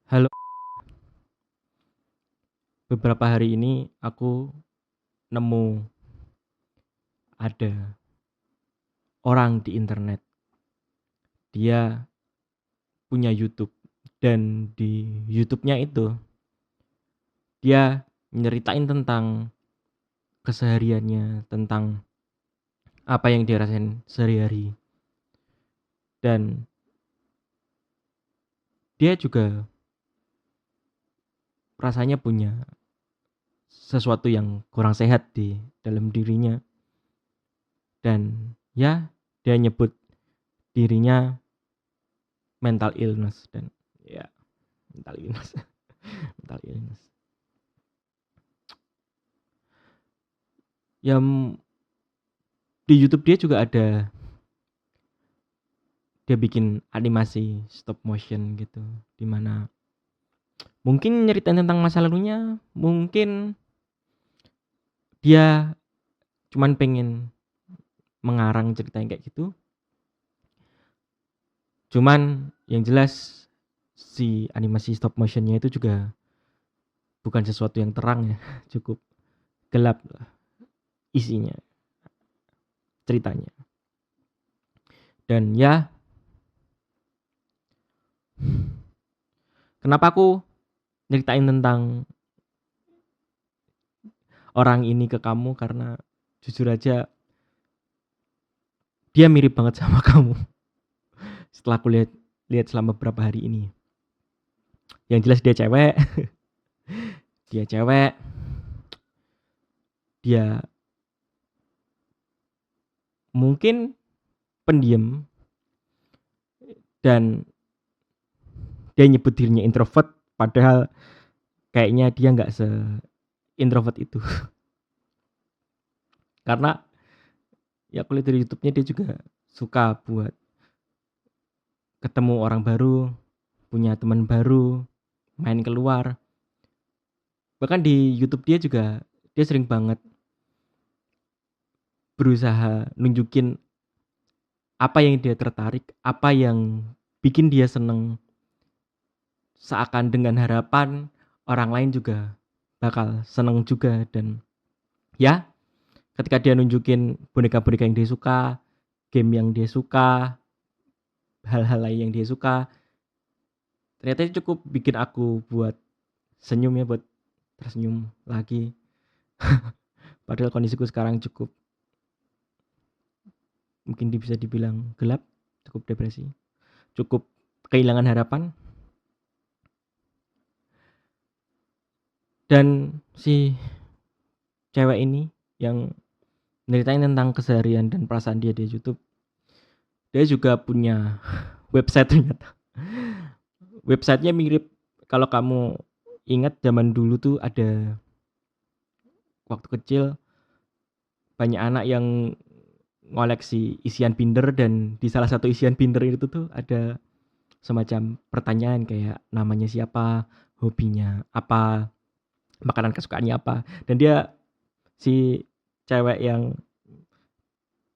Halo, beberapa hari ini aku nemu ada orang di internet. Dia punya YouTube dan di YouTube-nya itu dia nyeritain tentang kesehariannya, tentang apa yang dia rasain sehari-hari. Dan dia juga rasanya punya sesuatu yang kurang sehat di dalam dirinya. Dan ya, dia nyebut dirinya mental illness dan ya, mental illness. Mental illness. Ya, di YouTube dia juga ada, dia bikin animasi stop motion gitu, dimana mungkin nyeritain tentang masa lalunya, mungkin dia cuman pengen mengarang cerita yang kayak gitu. Cuman yang jelas si animasi stop motionnya itu juga bukan sesuatu yang terang ya, cukup gelap lah isinya, ceritanya. Dan ya, kenapa aku nyeritain tentang orang ini ke kamu, karena jujur aja dia mirip banget sama kamu setelah aku lihat selama beberapa hari ini. Yang jelas dia cewek, dia cewek, dia mungkin pendiam, dan dia nyebut dirinya introvert, padahal kayaknya dia nggak se-introvert itu. Karena ya aku lihat dari YouTube-nya dia juga suka buat ketemu orang baru, punya teman baru, main keluar. Bahkan di YouTube dia juga dia sering banget berusaha nunjukin apa yang dia tertarik, apa yang bikin dia seneng, seakan dengan harapan orang lain juga bakal seneng juga. Dan ya, ketika dia nunjukin boneka-boneka yang dia suka, game yang dia suka, hal-hal lain yang dia suka, ternyata itu cukup bikin aku buat senyum ya, buat tersenyum lagi. Padahal kondisiku sekarang cukup, mungkin bisa dibilang gelap, cukup depresi, cukup kehilangan harapan. Dan si cewek ini yang nyeritain tentang keseharian dan perasaan dia di YouTube, dia juga punya website ternyata. Websitenya mirip, kalau kamu ingat zaman dulu tuh ada, waktu kecil banyak anak yang ngoleksi isian Binder, dan di salah satu isian Binder itu tuh ada semacam pertanyaan kayak namanya siapa, hobinya apa, makanan kesukaannya apa. Dan dia, si cewek yang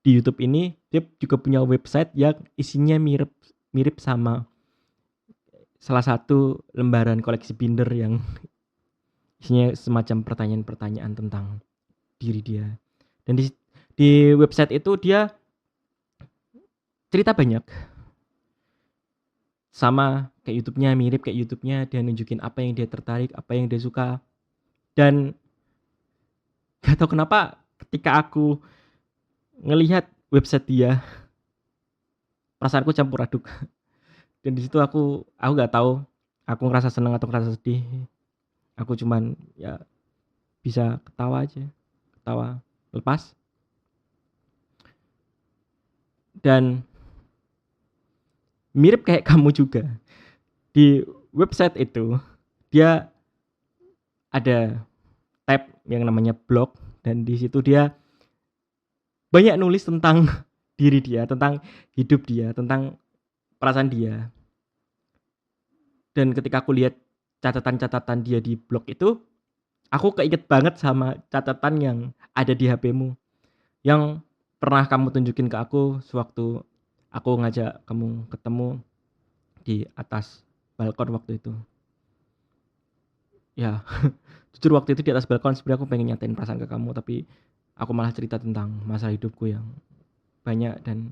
di YouTube ini, dia juga punya website yang isinya mirip mirip sama salah satu lembaran koleksi Binder yang isinya semacam pertanyaan-pertanyaan tentang diri dia. Dan di website itu dia cerita banyak, sama kayak YouTube-nya, mirip kayak YouTube-nya, dia nunjukin apa yang dia tertarik, apa yang dia suka. Dan gak tahu kenapa ketika aku ngelihat website dia, perasaanku campur aduk. Dan di situ aku nggak tahu aku ngerasa seneng atau ngerasa sedih. Aku cuman ya bisa ketawa aja, ketawa lepas. Dan mirip kayak kamu juga, di website itu dia ada tab yang namanya blog, dan di situ dia banyak nulis tentang diri dia, tentang hidup dia, tentang perasaan dia. Dan ketika aku lihat catatan-catatan dia di blog itu, aku keinget banget sama catatan yang ada di HP-mu, yang pernah kamu tunjukin ke aku sewaktu aku ngajak kamu ketemu di atas balkon waktu itu. Ya, jujur waktu itu di atas balkon sebenarnya aku pengen nyatain perasaan ke kamu, tapi aku malah cerita tentang masa hidupku yang banyak dan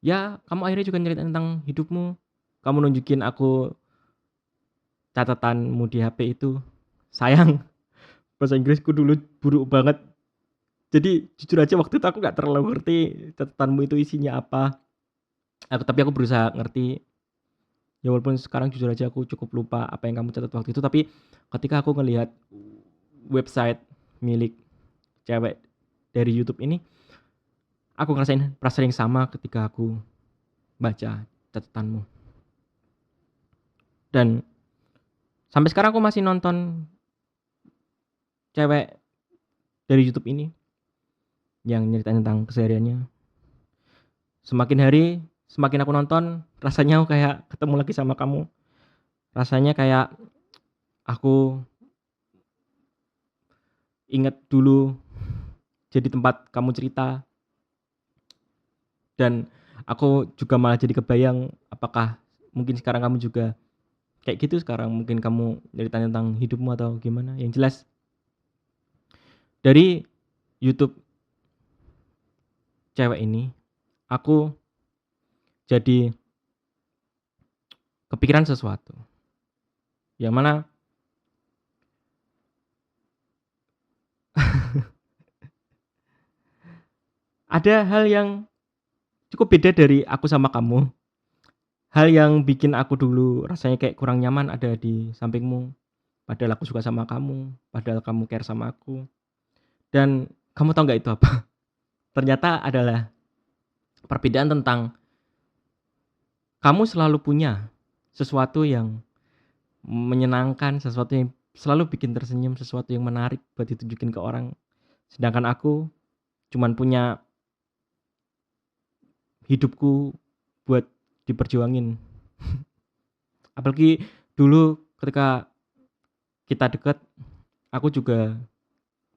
ya kamu akhirnya juga nyeritain tentang hidupmu. Kamu nunjukin aku catatanmu di HP itu. Sayang, bahasa Inggrisku dulu buruk banget. Jadi jujur aja waktu itu aku nggak terlalu ngerti catatanmu itu isinya apa. Tapi aku berusaha ngerti. Ya walaupun sekarang jujur aja aku cukup lupa apa yang kamu catat waktu itu, tapi ketika aku ngelihat website milik cewek dari YouTube ini, aku ngerasain perasaan yang sama ketika aku baca catatanmu. Dan sampai sekarang aku masih nonton cewek dari YouTube ini yang nyeritain tentang kesehariannya. Semakin hari, semakin aku nonton, rasanya aku kayak ketemu lagi sama kamu. Rasanya kayak aku inget dulu jadi tempat kamu cerita dan aku juga malah jadi kebayang apakah mungkin sekarang kamu juga kayak gitu sekarang, mungkin kamu nyeritain tentang hidupmu atau gimana. Yang jelas dari YouTube cewek ini, aku jadi kepikiran sesuatu. Yang mana ada hal yang cukup beda dari aku sama kamu. Hal yang bikin aku dulu rasanya kayak kurang nyaman ada di sampingmu. Padahal aku suka sama kamu, padahal kamu care sama aku. Dan kamu tahu nggak itu apa? Ternyata adalah perbedaan tentang kamu selalu punya sesuatu yang menyenangkan, sesuatu yang selalu bikin tersenyum, sesuatu yang menarik buat ditunjukin ke orang. Sedangkan aku cuman punya hidupku buat diperjuangin. Apalagi dulu ketika kita deket, aku juga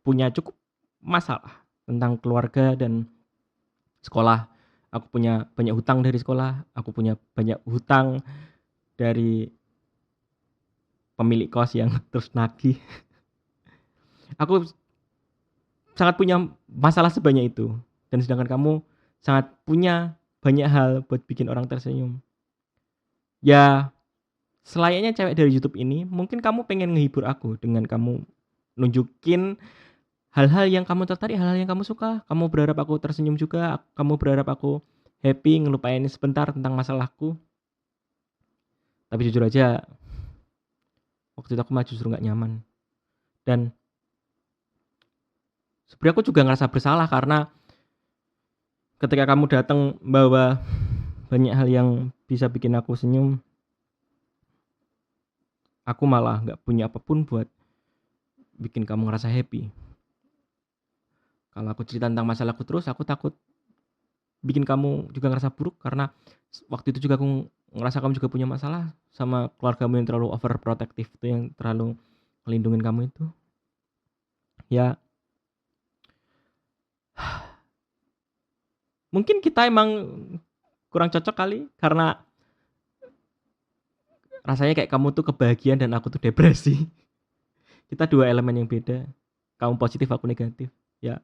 punya cukup masalah tentang keluarga dan sekolah. Aku punya banyak hutang dari sekolah, aku punya banyak hutang dari pemilik kos yang terus nagih. Aku sangat punya masalah sebanyak itu. Dan sedangkan kamu sangat punya banyak hal buat bikin orang tersenyum. Ya, selayaknya cewek dari YouTube ini, mungkin kamu pengen ngehibur aku dengan kamu nunjukin hal-hal yang kamu tertarik, hal-hal yang kamu suka. Kamu berharap aku tersenyum juga, kamu berharap aku happy ngelupain sebentar tentang masalahku. Tapi jujur aja, waktu itu aku malah justru nggak nyaman. Dan sebenarnya aku juga ngerasa bersalah karena ketika kamu datang bawa banyak hal yang bisa bikin aku senyum, aku malah nggak punya apapun buat bikin kamu ngerasa happy. Kalau aku cerita tentang masalahku terus, aku takut bikin kamu juga ngerasa buruk karena waktu itu juga aku ngerasa kamu juga punya masalah sama keluargamu yang terlalu overprotective itu, yang terlalu ngelindungin kamu itu. Ya, mungkin kita emang kurang cocok kali karena rasanya kayak kamu tuh kebahagiaan dan aku tuh depresi. Kita dua elemen yang beda. Kamu positif, aku negatif. Ya,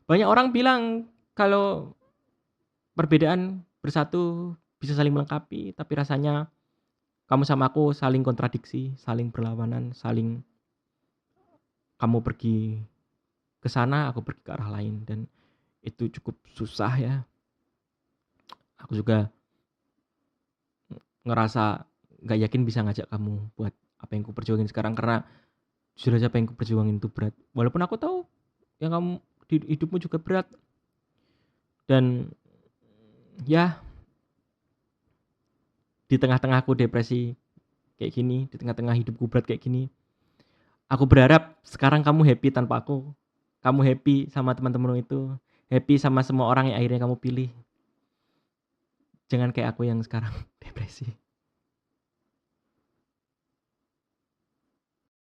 banyak orang bilang kalau perbedaan bersatu bisa saling melengkapi, tapi rasanya kamu sama aku saling kontradiksi, saling berlawanan, saling kamu pergi ke sana, aku pergi ke arah lain dan itu cukup susah ya. Aku juga ngerasa nggak yakin bisa ngajak kamu buat apa yang kuperjuangin sekarang karena jujur aja apa yang kuperjuangin itu berat. Walaupun aku tahu yang kamu di hidupmu juga berat dan ya di tengah-tengah aku depresi kayak gini, di tengah-tengah hidupku berat kayak gini, aku berharap sekarang kamu happy tanpa aku. Kamu happy sama teman-temanmu itu, happy sama semua orang yang akhirnya kamu pilih. Jangan kayak aku yang sekarang depresi.